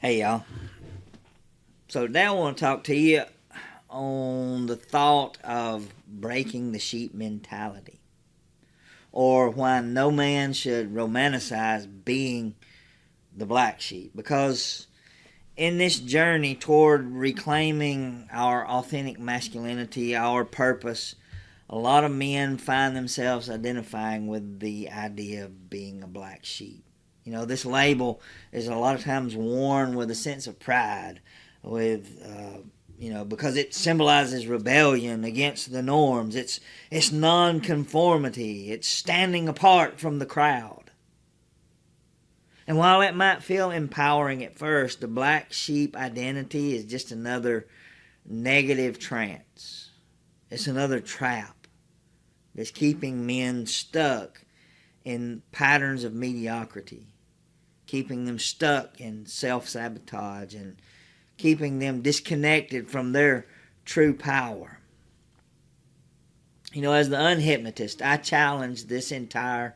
Hey y'all. So today I want to talk to you on the thought of breaking the sheep mentality, or why no man should romanticize being the black sheep. Because in this journey toward reclaiming our authentic masculinity, our purpose, a lot of men find themselves identifying with the idea of being a black sheep. This label is a lot of times worn with a sense of pride, because it symbolizes rebellion against the norms. It's non-conformity. It's standing apart from the crowd. And while it might feel empowering at first, the black sheep identity is just another negative trance. It's another trap that's keeping men stuck in patterns of mediocrity, keeping them stuck in self-sabotage, and keeping them disconnected from their true power. As the unhypnotist, I challenge this entire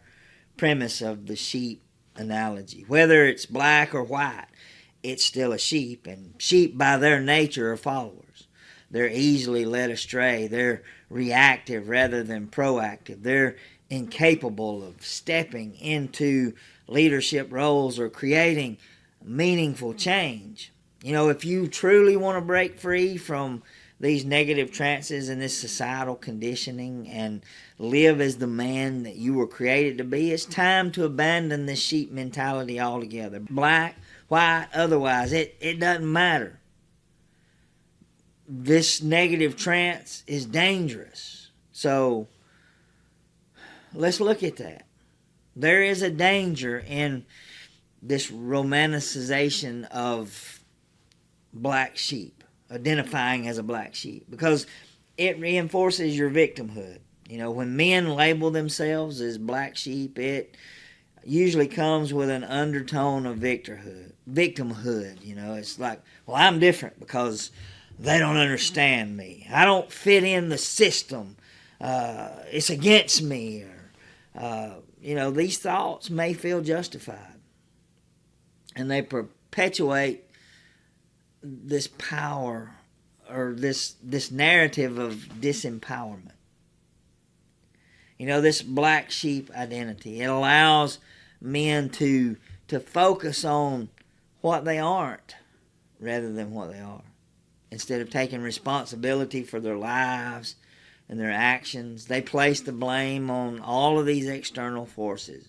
premise of the sheep analogy. Whether it's black or white, it's still a sheep, and sheep by their nature are followers. They're easily led astray. They're reactive rather than proactive. They're incapable of stepping into leadership roles or creating meaningful change. If you truly want to break free from these negative trances and this societal conditioning and live as the man that you were created to be, it's time to abandon this sheep mentality altogether. Black, white, otherwise, it doesn't matter. This negative trance is dangerous. So let's look at that. There is a danger in this romanticization of black sheep, identifying as a black sheep, because it reinforces your victimhood. When men label themselves as black sheep, it usually comes with an undertone of victimhood. It's like, well, I'm different because they don't understand me. I don't fit in the system. It's against me. These thoughts may feel justified, and they perpetuate this power, or this narrative of disempowerment. This black sheep identity, it allows men to focus on what they aren't rather than what they are. Instead of taking responsibility for their lives and their actions, they place the blame on all of these external forces.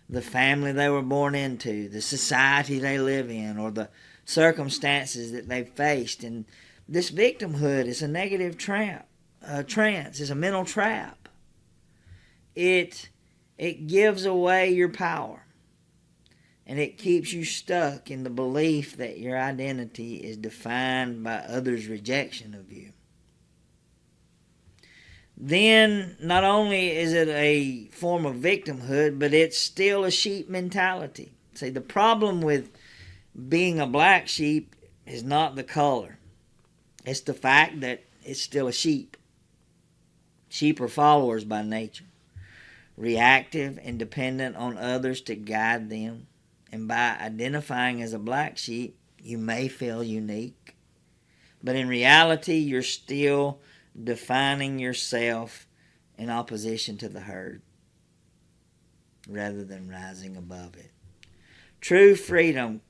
The family they were born into, the society they live in, or the circumstances that they've faced. And this victimhood is a negative trance. It's a mental trap. It gives away your power, and it keeps you stuck in the belief that your identity is defined by others' rejection of you. Then not only is it a form of victimhood, but it's still a sheep mentality. See, the problem with being a black sheep is not the color. It's the fact that it's still a sheep. Sheep are followers by nature, reactive and dependent on others to guide them. And by identifying as a black sheep, you may feel unique, but in reality, you're still defining yourself in opposition to the herd rather than rising above it. True freedom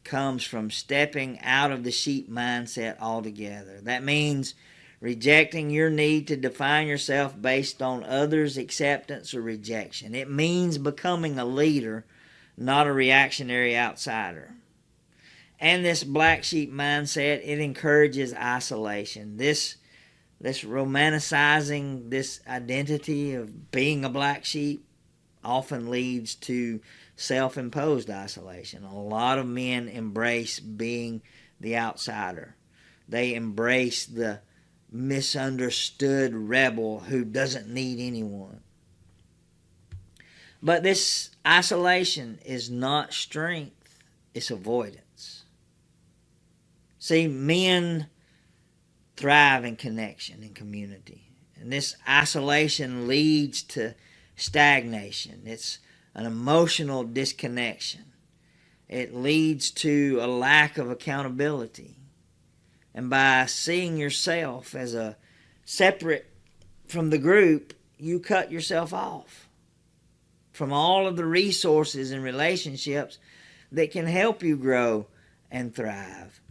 comes from stepping out of the sheep mindset altogether. That means rejecting your need to define yourself based on others' acceptance or rejection. It means becoming a leader, not a reactionary outsider. And this black sheep mindset, it encourages isolation. This romanticizing this identity of being a black sheep often leads to self-imposed isolation. A lot of men embrace being the outsider. They embrace the misunderstood rebel who doesn't need anyone. But this isolation is not strength, it's avoidance. See, men thrive in connection and community, and this isolation leads to stagnation. It's an emotional disconnection. it leads to a lack of accountability. And by seeing yourself as a separate from the group, you cut yourself off from all of the resources and relationships that can help you grow and thrive.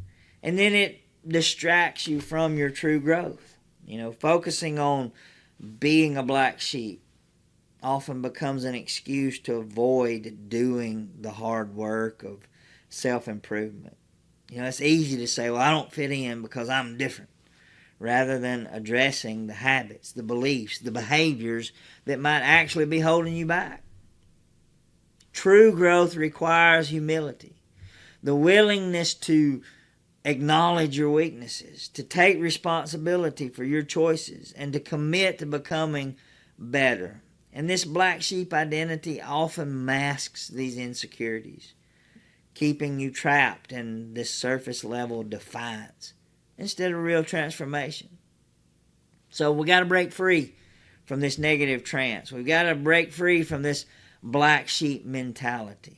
And then it distracts you from your true growth. Focusing on being a black sheep often becomes an excuse to avoid doing the hard work of self-improvement. It's easy to say, well, I don't fit in because I'm different, rather than addressing the habits, the beliefs, the behaviors that might actually be holding you back. True growth requires humility, the willingness to acknowledge your weaknesses, to take responsibility for your choices, and to commit to becoming better. And this black sheep identity often masks these insecurities, keeping you trapped in this surface level defiance instead of real transformation. So we got to break free from this negative trance. We've got to break free from this black sheep mentality.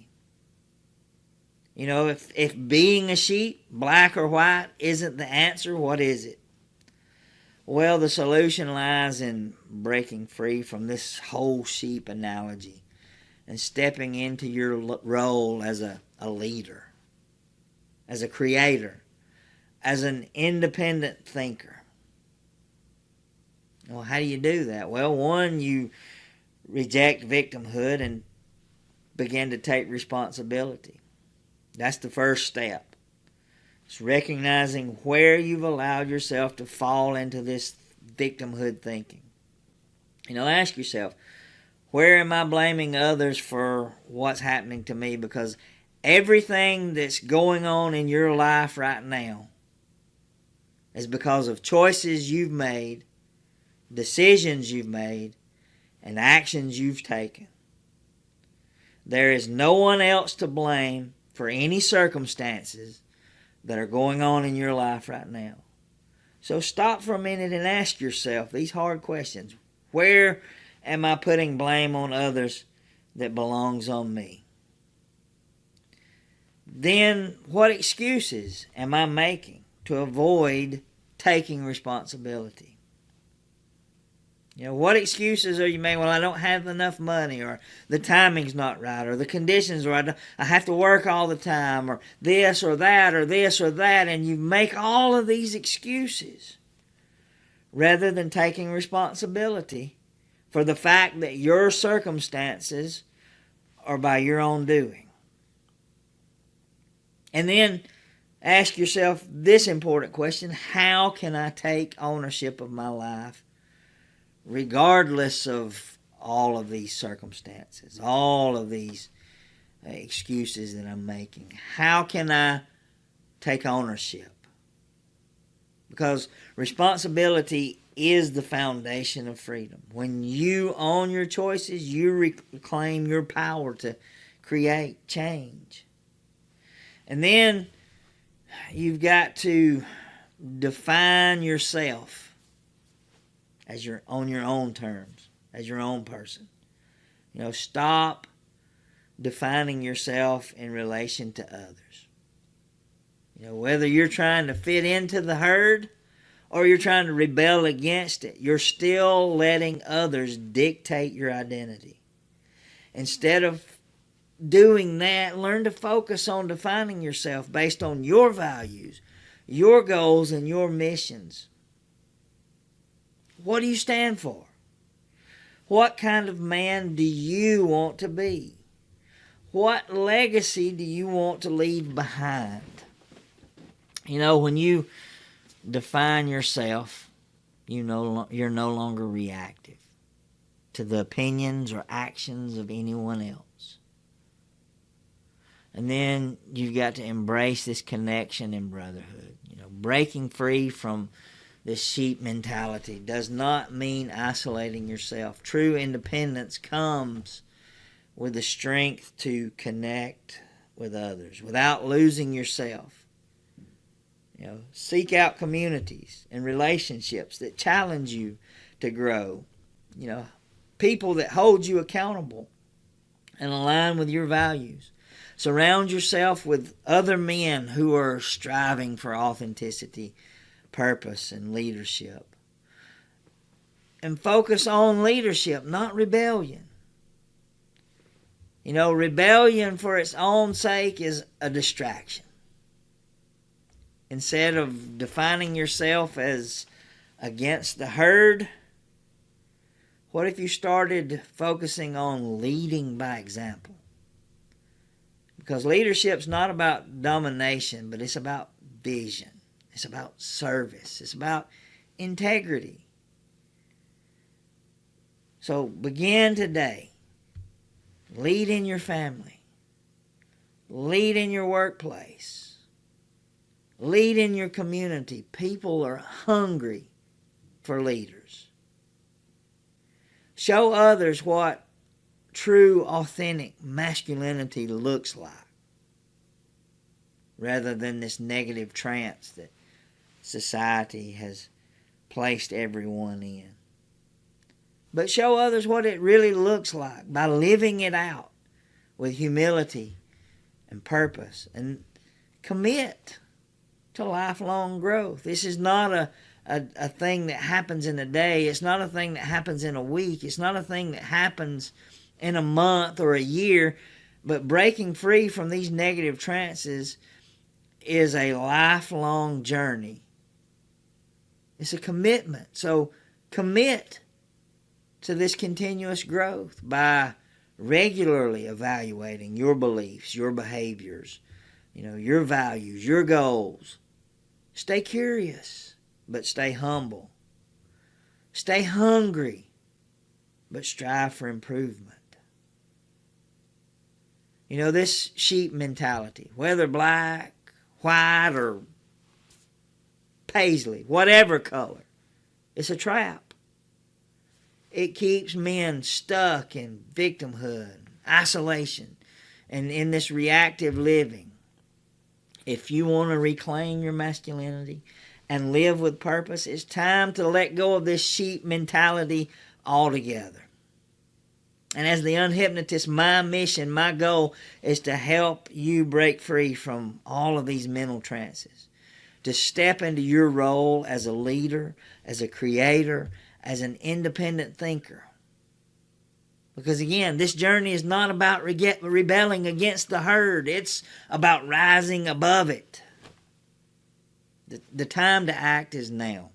If being a sheep, black or white, isn't the answer, what is it? Well, the solution lies in breaking free from this whole sheep analogy and stepping into your role as a leader, as a creator, as an independent thinker. Well, how do you do that? Well, one, you reject victimhood and begin to take responsibility. That's the first step. It's recognizing where you've allowed yourself to fall into this victimhood thinking. Ask yourself, where am I blaming others for what's happening to me? Because everything that's going on in your life right now is because of choices you've made, decisions you've made, and actions you've taken. There is no one else to blame for any circumstances that are going on in your life right now. So stop for a minute and ask yourself these hard questions. Where am I putting blame on others that belongs on me? Then what excuses am I making to avoid taking responsibility? What excuses are you making? Well, I don't have enough money, or the timing's not right, or the conditions are right. I have to work all the time, or this or that, or this or that, and you make all of these excuses rather than taking responsibility for the fact that your circumstances are by your own doing. And then ask yourself this important question: how can I take ownership of my life regardless of all of these circumstances, all of these excuses that I'm making? How can I take ownership? Because responsibility is the foundation of freedom. When you own your choices, you reclaim your power to create change. And then you've got to define yourself as on your own terms, as your own person. Stop defining yourself in relation to others. Whether you're trying to fit into the herd or you're trying to rebel against it, you're still letting others dictate your identity. Instead of doing that, learn to focus on defining yourself based on your values, your goals, and your missions. What do you stand for? What kind of man do you want to be? What legacy do you want to leave behind? When you define yourself, you're no longer reactive to the opinions or actions of anyone else. And then you've got to embrace this connection and brotherhood. Breaking free from this sheep mentality does not mean isolating yourself. True independence comes with the strength to connect with others without losing yourself. Seek out communities and relationships that challenge you to grow. People that hold you accountable and align with your values. Surround yourself with other men who are striving for authenticity, purpose, and leadership. And focus on leadership, not rebellion. You know, rebellion for its own sake is a distraction. Instead of defining yourself as against the herd, what if you started focusing on leading by example? Because leadership's not about domination, but it's about vision. It's about service. It's about integrity. So begin today. Lead in your family. Lead in your workplace. Lead in your community. People are hungry for leaders. Show others what true, authentic masculinity looks like, rather than this negative trance that society has placed everyone in. But show others what it really looks like by living it out with humility and purpose, and commit to lifelong growth. This is not a thing that happens in a day. It's not a thing that happens in a week. It's not a thing that happens in a month or a year. But breaking free from these negative trances is a lifelong journey. It's a commitment. So commit to this continuous growth by regularly evaluating your beliefs, your behaviors, your values, your goals. Stay curious, but stay humble. Stay hungry, but strive for improvement. This sheep mentality, whether black, white, or paisley, whatever color, it's a trap. It keeps men stuck in victimhood, isolation, and in this reactive living. If you want to reclaim your masculinity and live with purpose, it's time to let go of this sheep mentality altogether. And as the unhypnotist, my mission, my goal is to help you break free from all of these mental trances, to step into your role as a leader, as a creator, as an independent thinker. Because again, this journey is not about rebelling against the herd. It's about rising above it. The time to act is now.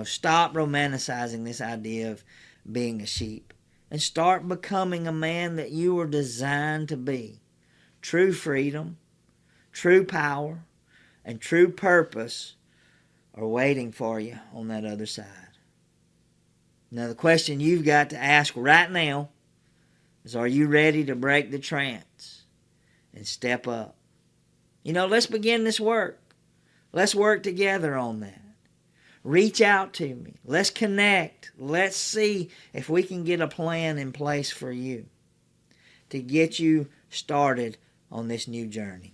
Stop romanticizing this idea of being a sheep and start becoming a man that you were designed to be. True freedom, true power, and true purpose are waiting for you on that other side. Now, the question you've got to ask right now is, are you ready to break the trance and step up? Let's begin this work. Let's work together on that. Reach out to me. Let's connect. Let's see if we can get a plan in place for you to get you started on this new journey.